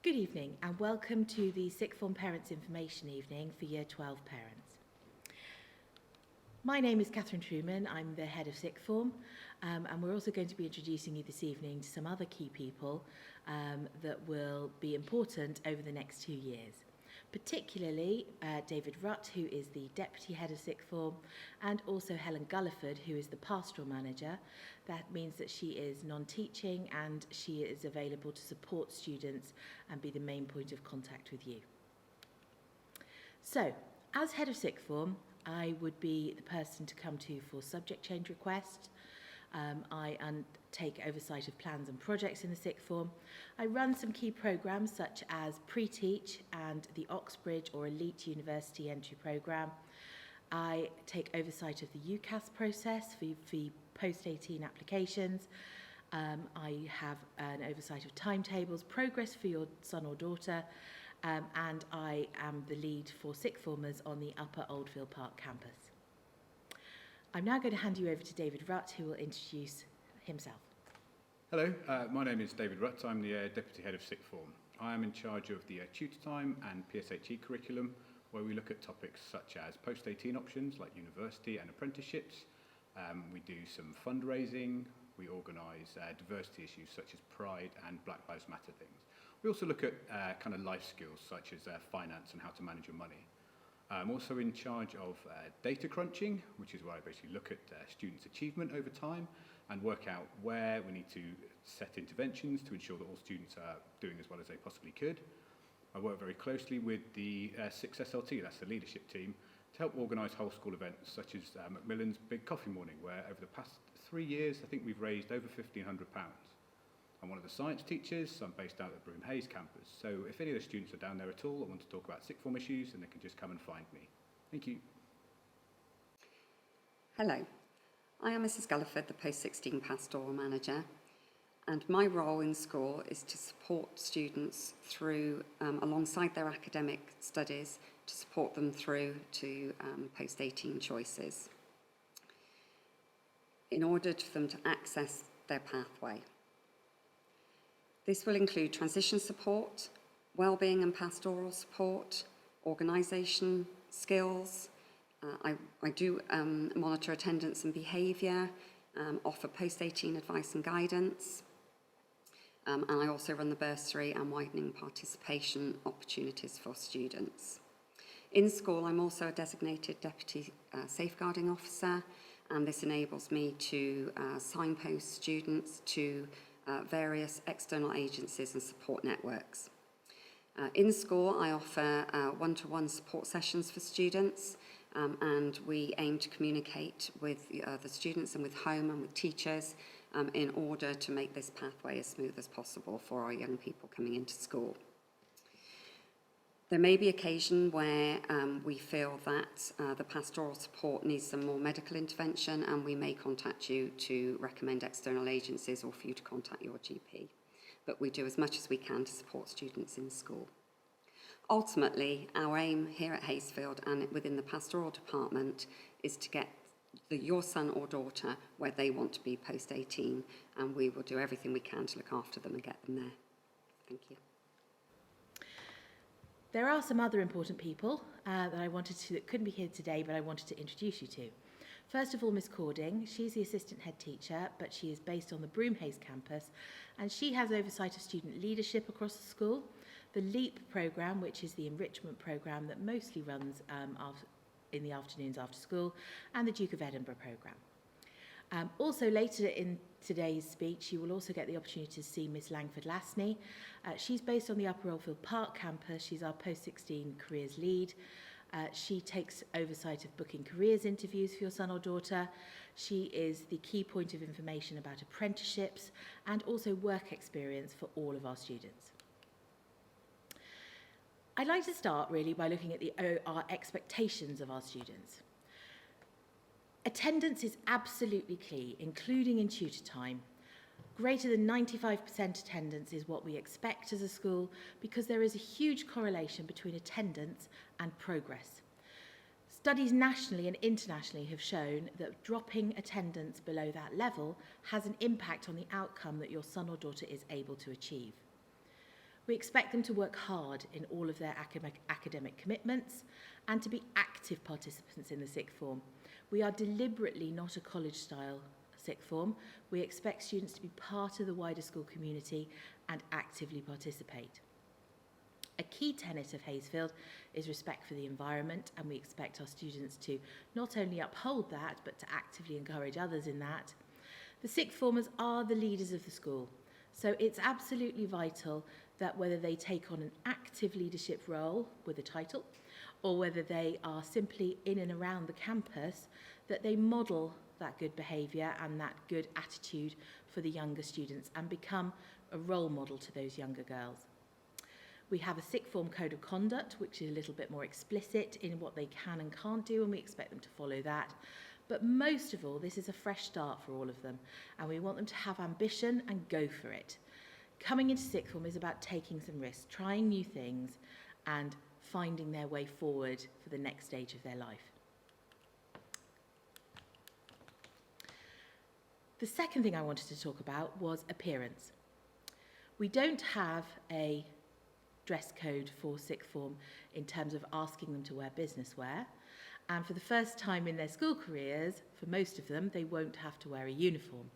Good evening and welcome to the Sixth Form Parents Information Evening for Year 12 parents. My name is Catherine Trueman, I'm the head of Sixth Form, and we're also going to be introducing you this evening to some other key people that will be important over the next 2 years. Particularly David Rutt, who is the Deputy Head of Sixth Form, and also Helen Gulliford, who is the Pastoral Manager. That means that she is non-teaching and she is available to support students and be the main point of contact with you. So, as Head of Sixth Form, I would be the person to come to for subject change requests. I take oversight of plans and projects in the Sixth Form. I run some key programmes such as Pre-Teach and the Oxbridge or Elite University Entry Programme. I take oversight of the UCAS process for post-18 applications. I have an oversight of timetables, progress for your son or daughter, and I am the lead for Sixth Formers on the Upper Oldfield Park campus. I'm now going to hand you over to David Rutt, who will introduce himself. Hello, my name is David Rutt. I'm the Deputy Head of Sixth Form. I am in charge of the tutor time and PSHE curriculum, where we look at topics such as post-18 options like university and apprenticeships. We do some fundraising. We organise diversity issues such as Pride and Black Lives Matter things. We also look at kind of life skills such as finance and how to manage your money. I'm also in charge of data crunching, which is where I basically look at students' achievement over time and work out where we need to set interventions to ensure that all students are doing as well as they possibly could. I work very closely with the 6SLT, that's the leadership team, to help organise whole school events such as Macmillan's Big Coffee Morning, where over the past 3 years I think we've raised over £1,500. I'm one of the science teachers, so I'm based out at the Broome Hayes campus. So if any of the students are down there at all or want to talk about sixth form issues, then they can just come and find me. Thank you. Hello, I am Mrs. Gulliford, the Post-16 Pastoral Manager, and my role in school is to support students through, alongside their academic studies, to support them through to post-18 choices in order for them to access their pathway. This will include transition support, wellbeing and pastoral support, organisation skills. I do monitor attendance and behaviour, offer post-18 advice and guidance, and I also run the bursary and widening participation opportunities for students. In school, I'm also a designated Deputy Safeguarding Officer, and this enables me to signpost students to various external agencies and support networks. In school, I offer one-to-one support sessions for students, and we aim to communicate with the students and with home and with teachers in order to make this pathway as smooth as possible for our young people coming into school. There may be occasion where we feel that the pastoral support needs some more medical intervention, and we may contact you to recommend external agencies or for you to contact your GP. But we do as much as we can to support students in school. Ultimately, our aim here at Hayesfield and within the pastoral department is to get your son or daughter where they want to be post-18, and we will do everything we can to look after them and get them there. Thank you. There are some other important people that couldn't be here today, but I wanted to introduce you to. First of all, Miss Cording. She's the assistant head teacher, but she is based on the Broome Hayes campus, and she has oversight of student leadership across the school, the LEAP programme, which is the enrichment programme that mostly runs in the afternoons after school, and the Duke of Edinburgh programme. Also later in today's speech, you will also get the opportunity to see Miss Langford-Lasney. She's based on the Upper Oldfield Park campus. She's our post-16 careers lead. She takes oversight of booking careers interviews for your son or daughter. She is the key point of information about apprenticeships and also work experience for all of our students. I'd like to start really by looking at our expectations of our students. Attendance is absolutely key, including in tutor time. Greater than 95% attendance is what we expect as a school because there is a huge correlation between attendance and progress. Studies nationally and internationally have shown that dropping attendance below that level has an impact on the outcome that your son or daughter is able to achieve. We expect them to work hard in all of their academic commitments and to be active participants in the sixth form. We are deliberately not a college-style sixth form. We expect students to be part of the wider school community and actively participate. A key tenet of Hayesfield is respect for the environment, and we expect our students to not only uphold that, but to actively encourage others in that. The sixth formers are the leaders of the school, so it's absolutely vital that whether they take on an active leadership role with a title, or whether they are simply in and around the campus, that they model that good behaviour and that good attitude for the younger students and become a role model to those younger girls. We have a sixth form code of conduct, which is a little bit more explicit in what they can and can't do, and we expect them to follow that. But most of all, this is a fresh start for all of them, and we want them to have ambition and go for it. Coming into sixth form is about taking some risks, trying new things, and finding their way forward for the next stage of their life. The second thing I wanted to talk about was appearance. We don't have a dress code for sixth form in terms of asking them to wear business wear, and for the first time in their school careers, for most of them, they won't have to wear a uniform.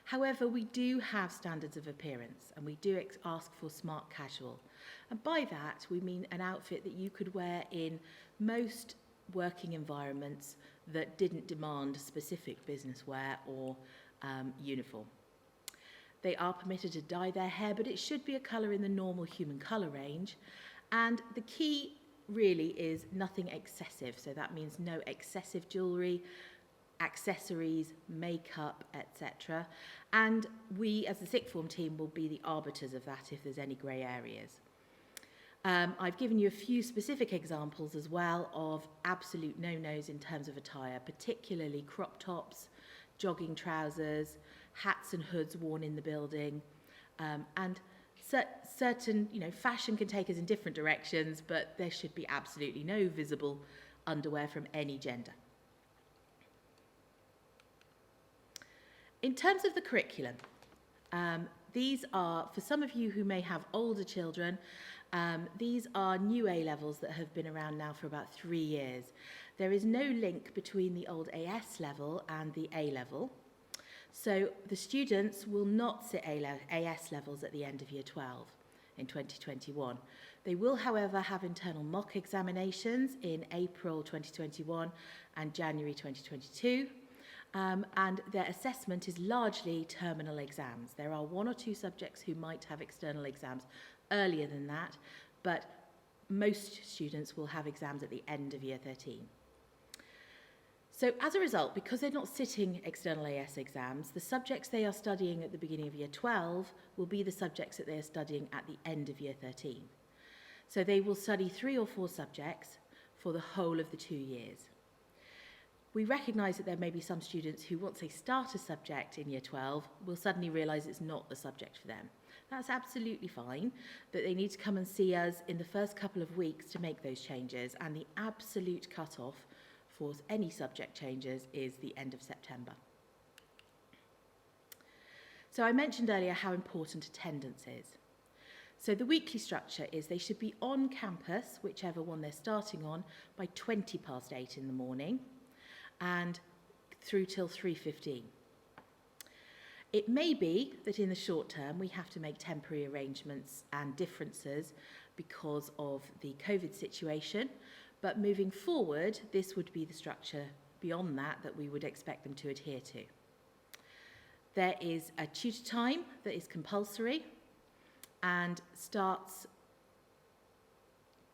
However, we do have standards of appearance, and we do ask for smart casual, and by that we mean an outfit that you could wear in most working environments that didn't demand specific business wear or uniform. They are permitted to dye their hair, but it should be a colour in the normal human colour range. And the key really is nothing excessive. So that means no excessive jewellery, accessories, makeup, etc. And we, as the sixth form team, will be the arbiters of that if there's any grey areas. I've given you a few specific examples as well of absolute no-nos in terms of attire, particularly crop tops, jogging trousers, hats and hoods worn in the building, and certain, fashion can take us in different directions, but there should be absolutely no visible underwear from any gender. In terms of the curriculum, these are, for some of you who may have older children, these are new A-levels that have been around now for about 3 years. There is no link between the old AS level and the A-level. So the students will not sit AS levels at the end of Year 12 in 2021. They will, however, have internal mock examinations in April 2021 and January 2022. And their assessment is largely terminal exams. There are 1 or 2 subjects who might have external exams earlier than that, but most students will have exams at the end of Year 13. So as a result, because they're not sitting external AS exams, the subjects they are studying at the beginning of Year 12 will be the subjects that they are studying at the end of Year 13. So they will study 3 or 4 subjects for the whole of the 2 years. We recognise that there may be some students who, once they start a subject in Year 12, will suddenly realise it's not the subject for them. That's absolutely fine, but they need to come and see us in the first couple of weeks to make those changes, and the absolute cut-off for any subject changes is the end of September. So I mentioned earlier how important attendance is. So the weekly structure is they should be on campus, whichever one they're starting on, by 8:20 in the morning and through till 3:15. It may be that in the short term we have to make temporary arrangements and differences because of the COVID situation, but moving forward, this would be the structure beyond that we would expect them to adhere to. There is a tutor time that is compulsory and starts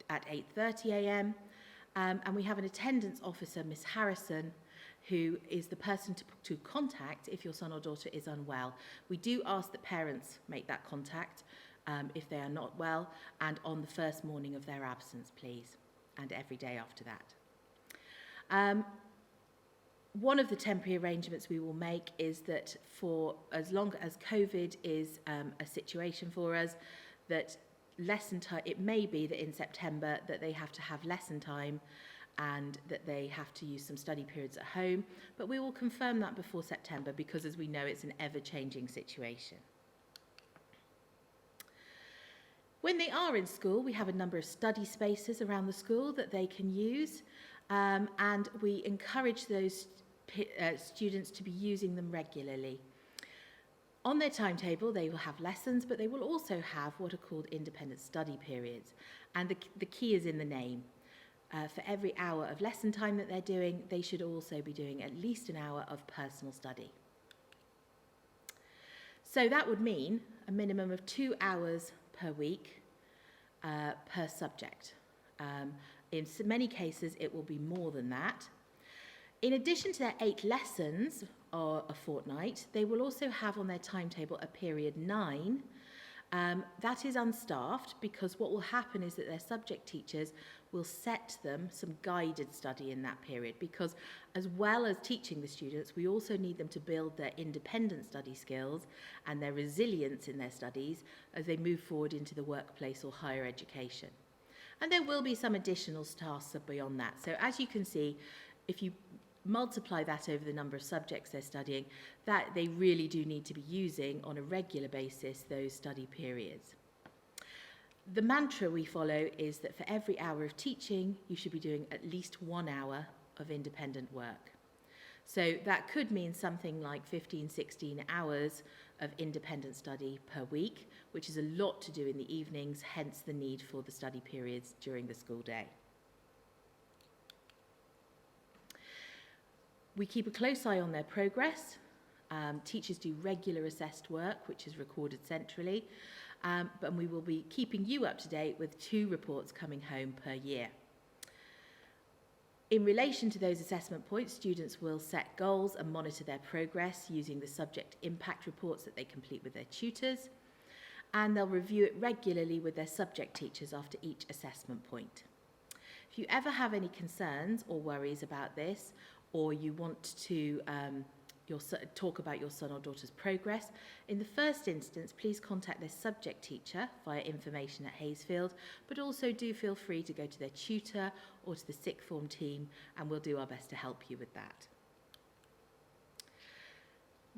at 8:30 a.m. And we have an attendance officer, Miss Harrison, who is the person to contact if your son or daughter is unwell. We do ask that parents make that contact if they are not well, and on the first morning of their absence, please, and every day after that. One of the temporary arrangements we will make is that for as long as COVID is a situation for us, that lesson time, it may be that in September that they have to have lesson time and that they have to use some study periods at home, but we will confirm that before September because, as we know, it's an ever-changing situation. When they are in school, we have a number of study spaces around the school that they can use, and we encourage those students to be using them regularly. On their timetable, they will have lessons, but they will also have what are called independent study periods. And the key is in the name. For every hour of lesson time that they're doing, they should also be doing at least an hour of personal study. So that would mean a minimum of 2 hours per week per subject. In many cases, it will be more than that. In addition to their 8 lessons a fortnight, they will also have on their timetable a period 9. That is unstaffed because what will happen is that their subject teachers will set them some guided study in that period, because as well as teaching the students, we also need them to build their independent study skills and their resilience in their studies as they move forward into the workplace or higher education. And there will be some additional tasks beyond that. So as you can see, if you multiply that over the number of subjects they're studying, that they really do need to be using on a regular basis those study periods. The mantra we follow is that for every hour of teaching, you should be doing at least 1 hour of independent work. So that could mean something like 15, 16 hours of independent study per week, which is a lot to do in the evenings, hence the need for the study periods during the school day. We keep a close eye on their progress. Teachers do regular assessed work, which is recorded centrally, but we will be keeping you up to date with 2 reports coming home per year. In relation to those assessment points, students will set goals and monitor their progress using the subject impact reports that they complete with their tutors, and they'll review it regularly with their subject teachers after each assessment point. If you ever have any concerns or worries about this, or you want to talk about your son or daughter's progress, in the first instance, please contact their subject teacher via information at Hayesfield, but also do feel free to go to their tutor or to the sixth form team, and we'll do our best to help you with that.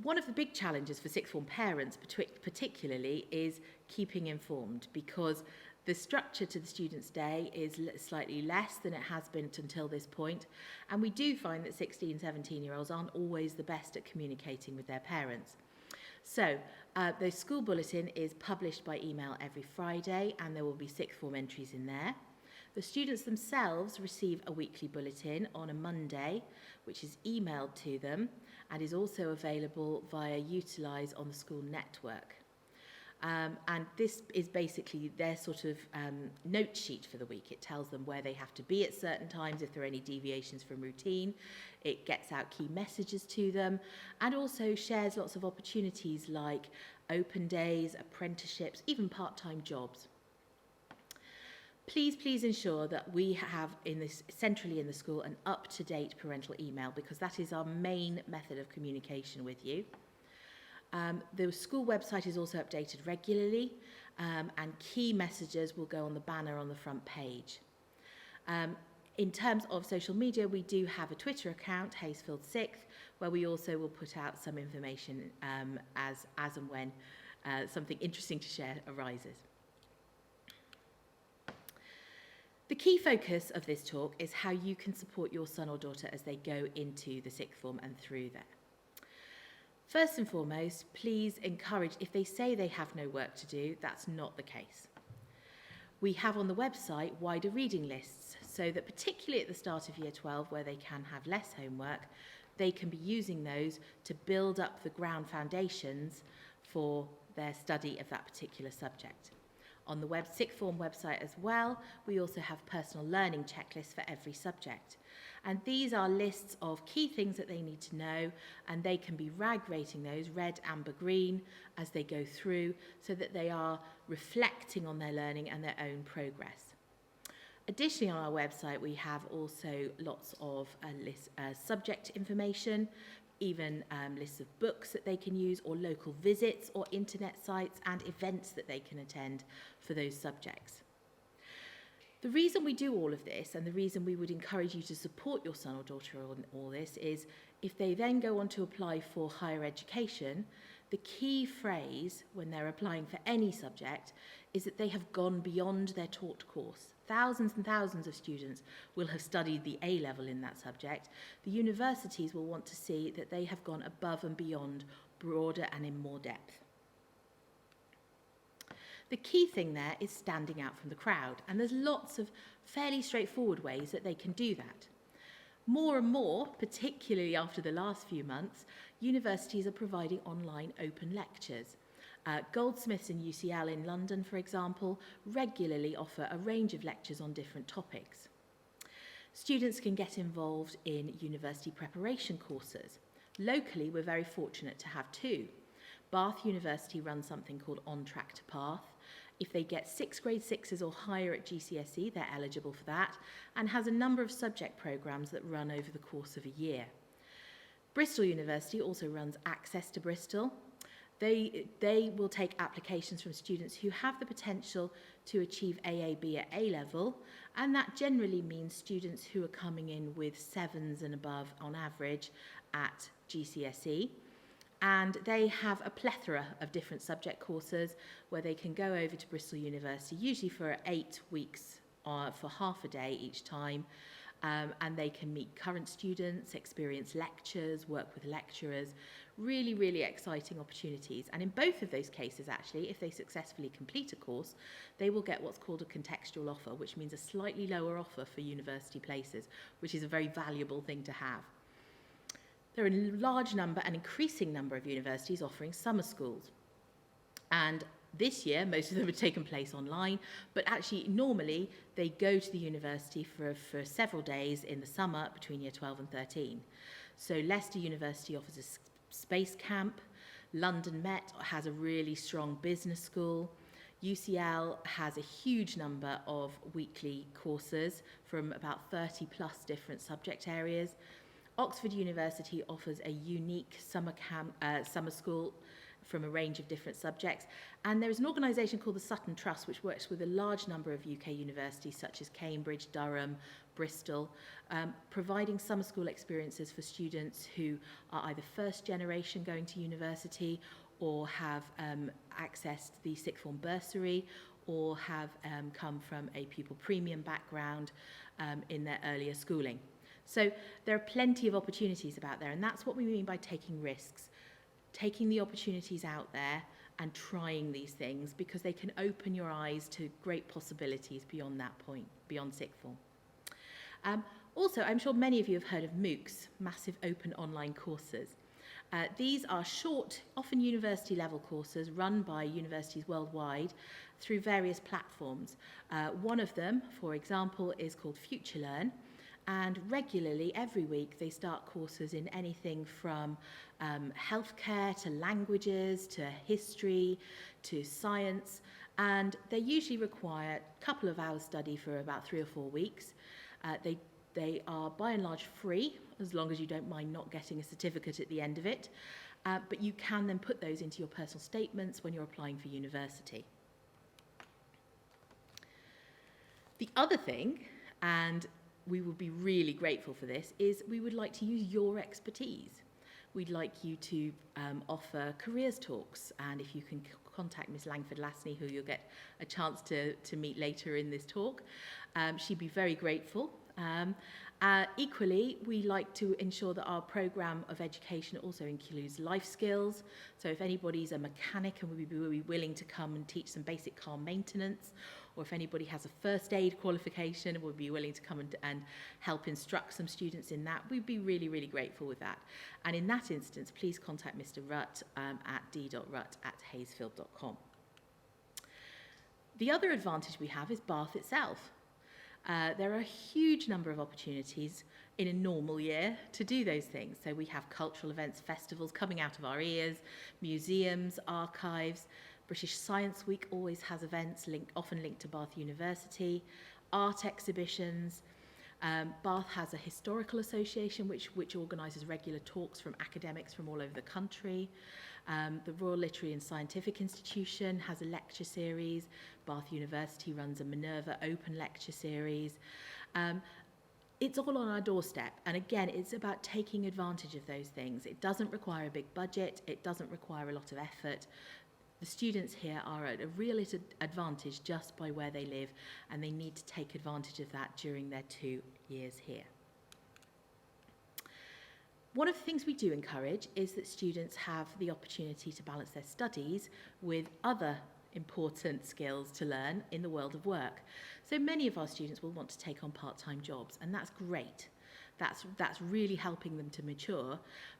One of the big challenges for sixth form parents particularly is keeping informed, because the structure to the student's day is slightly less than it has been until this point, and we do find that 16, 17-year-olds aren't always the best at communicating with their parents. So the school bulletin is published by email every Friday, and there will be sixth form entries in there. The students themselves receive a weekly bulletin on a Monday, which is emailed to them and is also available via Utilise on the school network. And this is basically their sort of note sheet for the week. It tells them where they have to be at certain times, if there are any deviations from routine. It gets out key messages to them, and also shares lots of opportunities like open days, apprenticeships, even part-time jobs. Please ensure that we have centrally in the school an up-to-date parental email, because that is our main method of communication with you. The school website is also updated regularly, and key messages will go on the banner on the front page. In terms of social media, we do have a Twitter account, Hayesfield 6th, where we also will put out some information as and when something interesting to share arises. The key focus of this talk is how you can support your son or daughter as they go into the sixth form and through there. First and foremost, please encourage, if they say they have no work to do, that's not the case. We have on the website wider reading lists, so that particularly at the start of Year 12, where they can have less homework, they can be using those to build up the ground foundations for their study of that particular subject. On the sixth form website as well, we also have personal learning checklists for every subject. And these are lists of key things that they need to know, and they can be rating those, red, amber, green, as they go through, so that they are reflecting on their learning and their own progress. Additionally, on our website, we have also lots of subject information, even lists of books that they can use, or local visits or internet sites and events that they can attend for those subjects. The reason we do all of this, and the reason we would encourage you to support your son or daughter on all this, is if they then go on to apply for higher education, the key phrase when they're applying for any subject is that they have gone beyond their taught course. Thousands and thousands of students will have studied the A level in that subject. The universities will want to see that they have gone above and beyond, broader and in more depth. The key thing there is standing out from the crowd, and there's lots of fairly straightforward ways that they can do that. More and more, particularly after the last few months, universities are providing online open lectures. Goldsmiths and UCL in London, for example, regularly offer a range of lectures on different topics. Students can get involved in university preparation courses. Locally, we're very fortunate to have two. Bath University runs something called On Track to Path. If they get 6 grade 6s or higher at GCSE, they're eligible for that, and has a number of subject programmes that run over the course of a year. Bristol University also runs Access to Bristol. They will take applications from students who have the potential to achieve AAB at A level, and that generally means students who are coming in with 7s and above on average at GCSE. And they have a plethora of different subject courses where they can go over to Bristol University, usually for 8 weeks for half a day each time. And they can meet current students, experience lectures, work with lecturers, really, really exciting opportunities. And in both of those cases, actually, if they successfully complete a course, they will get what's called a contextual offer, which means a slightly lower offer for university places, which is a very valuable thing to have. There are a large number, an increasing number of universities offering summer schools. And this year, most of them have taken place online, but actually normally they go to the university for several days in the summer between year 12 and 13. So Leicester University offers a space camp, London Met has a really strong business school, UCL has a huge number of weekly courses from about 30 plus different subject areas. Oxford University offers a unique summer school from a range of different subjects. And there is an organisation called the Sutton Trust, which works with a large number of UK universities, such as Cambridge, Durham, Bristol, providing summer school experiences for students who are either first generation going to university or have accessed the sixth form bursary or have come from a pupil premium background in their earlier schooling. So there are plenty of opportunities about there, and that's what we mean by taking risks, taking the opportunities out there and trying these things, because they can open your eyes to great possibilities beyond that point, beyond sixth form. Also, I'm sure many of you have heard of MOOCs, Massive Open Online Courses. These are short, often university level courses run by universities worldwide through various platforms. One of them, for example, is called FutureLearn. And regularly, every week, they start courses in anything from healthcare to languages to history to science. And they usually require a couple of hours study for about 3 or 4 weeks. They are by and large free, as long as you don't mind not getting a certificate at the end of it. But you can then put those into your personal statements when you're applying for university. The other thing, and we would be really grateful for this, is we would like to use your expertise. We'd like you to offer careers talks, and if you can contact Miss Langford-Lasney, who you'll get a chance to meet later in this talk, she'd be very grateful. Equally, we like to ensure that our programme of education also includes life skills. So if anybody's a mechanic and would be willing to come and teach some basic car maintenance, or if anybody has a first aid qualification and would be willing to come and help instruct some students in that, we'd be really, really grateful with that. And in that instance, please contact Mr. Rutt at d.rutt@hayesfield.com. The other advantage we have is Bath itself. There are a huge number of opportunities in a normal year to do those things. So we have cultural events, festivals coming out of our ears, museums, archives. British Science Week always has events often linked to Bath University, art exhibitions. Bath has a historical association which organises regular talks from academics from all over the country. The Royal Literary and Scientific Institution has a lecture series. Bath University runs a Minerva Open lecture series. It's all on our doorstep, and again, it's about taking advantage of those things. It doesn't require a big budget, it doesn't require a lot of effort. The students here are at a real advantage just by where they live, and they need to take advantage of that during their 2 years here. One of the things we do encourage is that students have the opportunity to balance their studies with other important skills to learn in the world of work. So many of our students will want to take on part-time jobs, and that's great. That's really helping them to mature,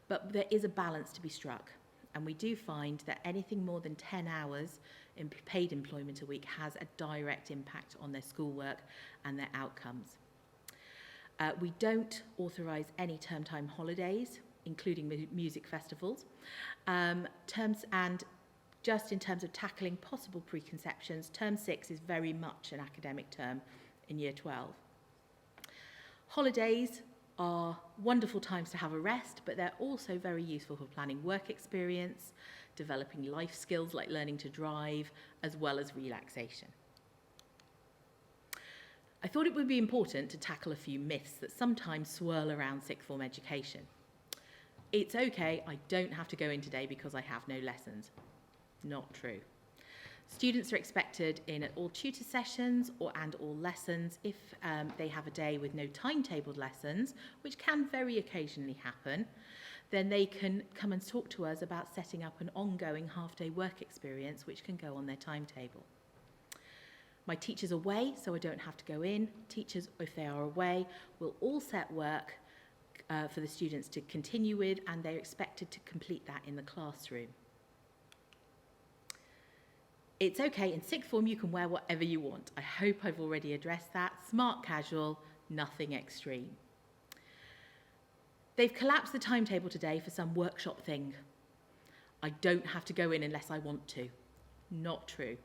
but there is a balance to be struck. And we do find that anything more than 10 hours in paid employment a week has a direct impact on their schoolwork and their outcomes. We don't authorise any term time holidays, including music festivals. Just in terms of tackling possible preconceptions, term 6 is very much an academic term in year 12. Holidays are wonderful times to have a rest, but they're also very useful for planning work experience, developing life skills like learning to drive, as well as relaxation. I thought it would be important to tackle a few myths that sometimes swirl around sixth form education. It's okay, I don't have to go in today because I have no lessons. Not true. Students are expected in at all tutor sessions and all lessons. If they have a day with no timetabled lessons, which can very occasionally happen, then they can come and talk to us about setting up an ongoing half-day work experience which can go on their timetable. My teacher's away, so I don't have to go in. Teachers, if they are away, will all set work for the students to continue with, and they're expected to complete that in the classroom. It's okay, in sixth form you can wear whatever you want. I hope I've already addressed that. Smart casual, nothing extreme. They've collapsed the timetable today for some workshop thing. I don't have to go in unless I want to. Not true.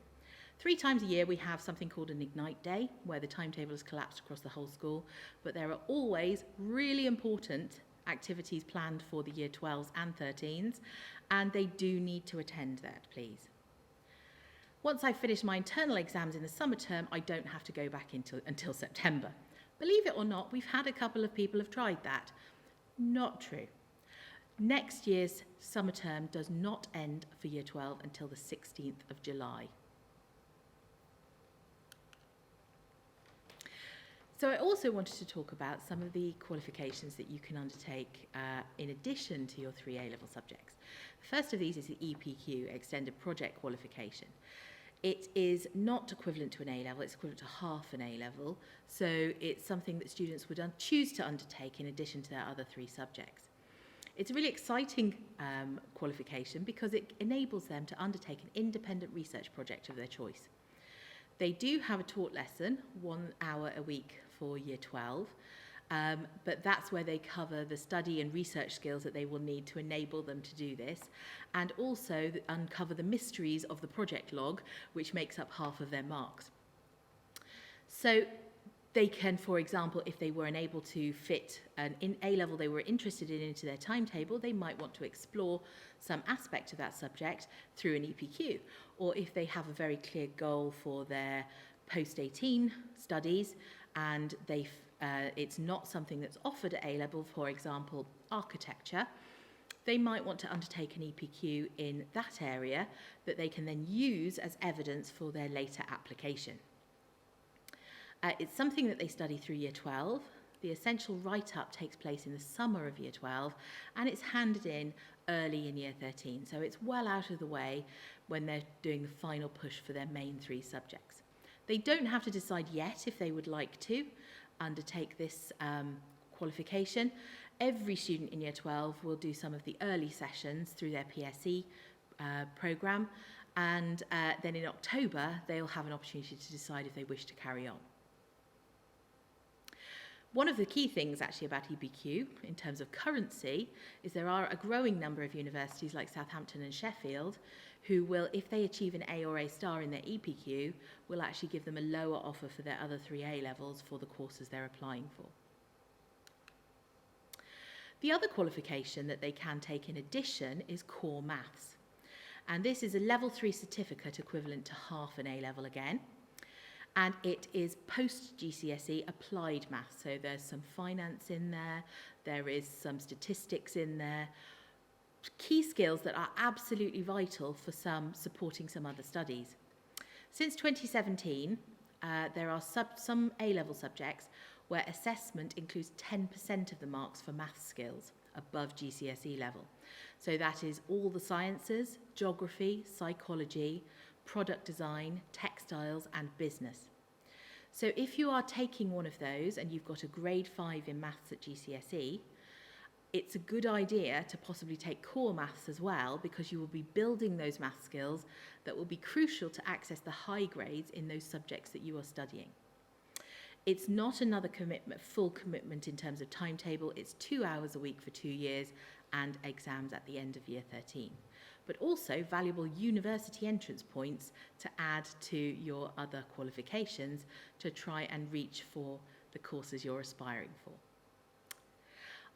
3 times a year we have something called an Ignite Day, where the timetable is collapsed across the whole school, but there are always really important activities planned for the year 12s and 13s, and they do need to attend that, please. Once I've finished my internal exams in the summer term, I don't have to go back until September. Believe it or not, we've had a couple of people have tried that. Not true. Next year's summer term does not end for year 12 until the 16th of July. So I also wanted to talk about some of the qualifications that you can undertake in addition to your 3 A-level subjects. The first of these is the EPQ, Extended Project Qualification. It is not equivalent to an A-level, it's equivalent to half an A-level, so it's something that students would choose to undertake in addition to their other 3 subjects. It's a really exciting qualification because it enables them to undertake an independent research project of their choice. They do have a taught lesson, 1 hour a week for year 12, but that's where they cover the study and research skills that they will need to enable them to do this, and also uncover the mysteries of the project log, which makes up half of their marks. So they can, for example, if they were unable to fit an A-level they were interested in into their timetable, they might want to explore some aspect of that subject through an EPQ. Or if they have a very clear goal for their post-18 studies and it's not something that's offered at A-level, for example, architecture, they might want to undertake an EPQ in that area that they can then use as evidence for their later application. It's something that they study through year 12. The essential write-up takes place in the summer of year 12, and it's handed in early in year 13. So it's well out of the way when they're doing the final push for their main 3 subjects. They don't have to decide yet if they would like to undertake this qualification. Every student in year 12 will do some of the early sessions through their PSE programme, and then in October they'll have an opportunity to decide if they wish to carry on. One of the key things actually about EPQ in terms of currency is there are a growing number of universities like Southampton and Sheffield who will, if they achieve an A or A star in their EPQ, will actually give them a lower offer for their other 3 A levels for the courses they're applying for. The other qualification that they can take in addition is core maths. And this is a level 3 certificate equivalent to half an A level again. And it is post-GCSE applied maths. So there's some finance in there, there is some statistics in there, key skills that are absolutely vital for supporting some other studies. Since 2017, there are some A-level subjects where assessment includes 10% of the marks for maths skills above GCSE level. So that is all the sciences, geography, psychology, product design, textiles and business. So if you are taking one of those and you've got a grade 5 in maths at GCSE, it's a good idea to possibly take core maths as well, because you will be building those math skills that will be crucial to access the high grades in those subjects that you are studying. It's not another full commitment in terms of timetable. It's 2 hours a week for 2 years and exams at the end of year 13. But also valuable university entrance points to add to your other qualifications to try and reach for the courses you're aspiring for.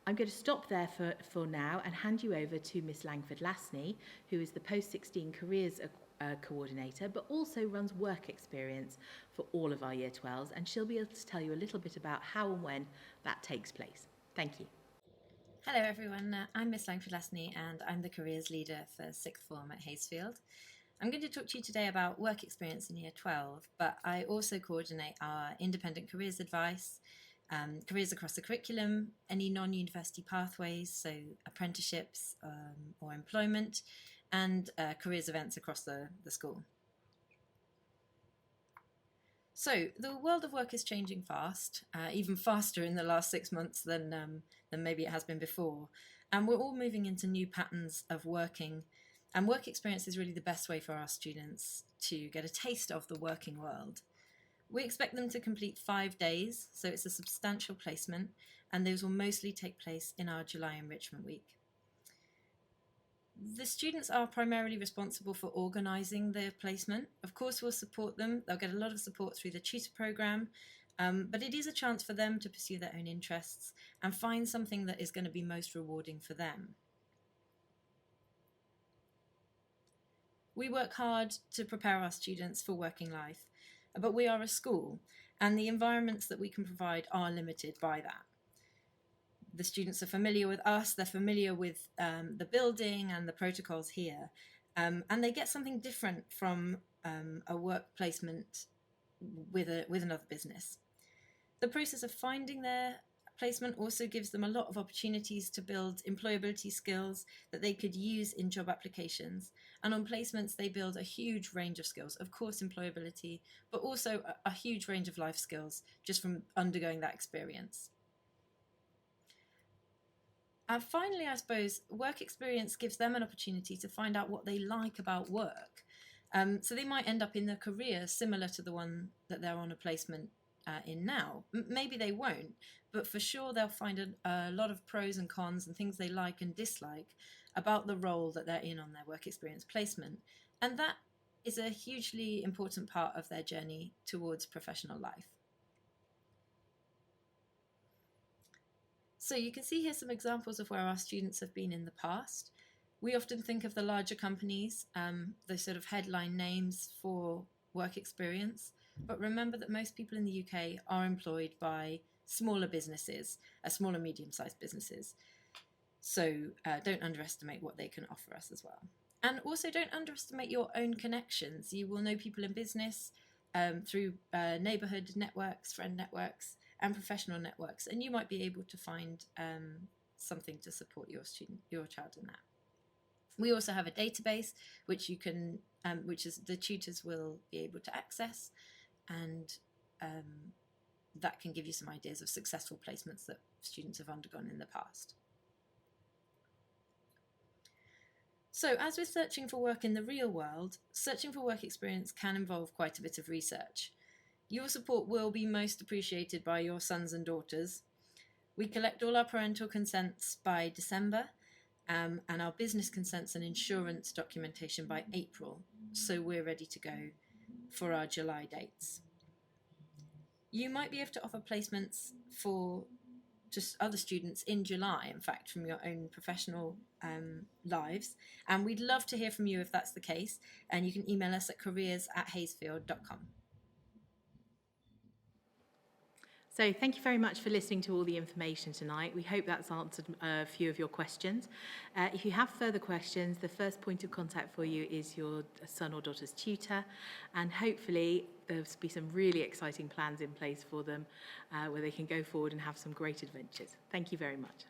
I'm going to stop there for now and hand you over to Miss Langford-Lasney, who is the Post-16 Careers Coordinator, but also runs work experience for all of our Year 12s, and she'll be able to tell you a little bit about how and when that takes place. Thank you. Hello everyone, I'm Miss Langford-Lasney and I'm the Careers Leader for 6th Form at Hayesfield. I'm going to talk to you today about work experience in Year 12, but I also coordinate our independent careers advice, careers across the curriculum, any non-university pathways, so apprenticeships or employment, and careers events across the school. So the world of work is changing fast, even faster in the last 6 months than maybe it has been before. And we're all moving into new patterns of working, and work experience is really the best way for our students to get a taste of the working world. We expect them to complete 5 days, so it's a substantial placement, and those will mostly take place in our July Enrichment Week. The students are primarily responsible for organising their placement. Of course, we'll support them. They'll get a lot of support through the tutor programme, but it is a chance for them to pursue their own interests and find something that is going to be most rewarding for them. We work hard to prepare our students for working life, but we are a school, and the environments that we can provide are limited by that. The students are familiar with us, they're familiar with the building and the protocols here, and they get something different from a work placement with another business. The process of finding their placement also gives them a lot of opportunities to build employability skills that they could use in job applications. And on placements, they build a huge range of skills, of course employability, but also a huge range of life skills just from undergoing that experience. And finally, I suppose, work experience gives them an opportunity to find out what they like about work. So they might end up in a career similar to the one that they're on a placement in now. Maybe they won't, but for sure they'll find a lot of pros and cons and things they like and dislike about the role that they're in on their work experience placement. And that is a hugely important part of their journey towards professional life. So you can see here some examples of where our students have been in the past. We often think of the larger companies, the sort of headline names for work experience, but remember that most people in the UK are employed by smaller businesses, smaller medium-sized businesses. So don't underestimate what they can offer us as well. And also don't underestimate your own connections. You will know people in business through neighbourhood networks, friend networks, and professional networks, and you might be able to find something to support your child in that. We also have a database which you can, which is the tutors will be able to access, and that can give you some ideas of successful placements that students have undergone in the past. So as we're searching for work in the real world, searching for work experience can involve quite a bit of research. Your support will be most appreciated by your sons and daughters. We collect all our parental consents by December and our business consents and insurance documentation by April, so we're ready to go for our July dates. You might be able to offer placements for just other students in July, in fact, from your own professional lives, and we'd love to hear from you if that's the case, and you can email us at careers@hayesfield.com. So thank you very much for listening to all the information tonight. We hope that's answered a few of your questions. If you have further questions, the first point of contact for you is your son or daughter's tutor, and hopefully there'll be some really exciting plans in place for them where they can go forward and have some great adventures. Thank you very much.